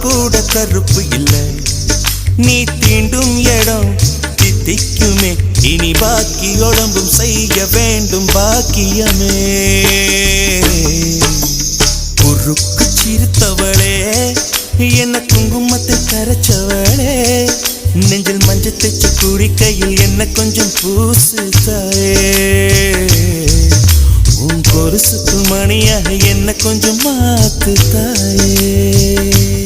கூட கருப்பு இல்லை. நீ தீண்டும் இடம் தித்திக்குமே, இனி பாக்கி உடம்பும் செய்ய வேண்டும் பாக்கியமே. குறுக்கு சிரித்தவளே, என்ன குங்குமத்தை கரைச்சவளே, நெஞ்சில் மஞ்சள் தைச்சு குடிக்கையில் என்ன கொஞ்சம் பூசு தாயே. உன் கொலுசுக்கு மணியாக என்ன கொஞ்சம் மாத்து தாயே.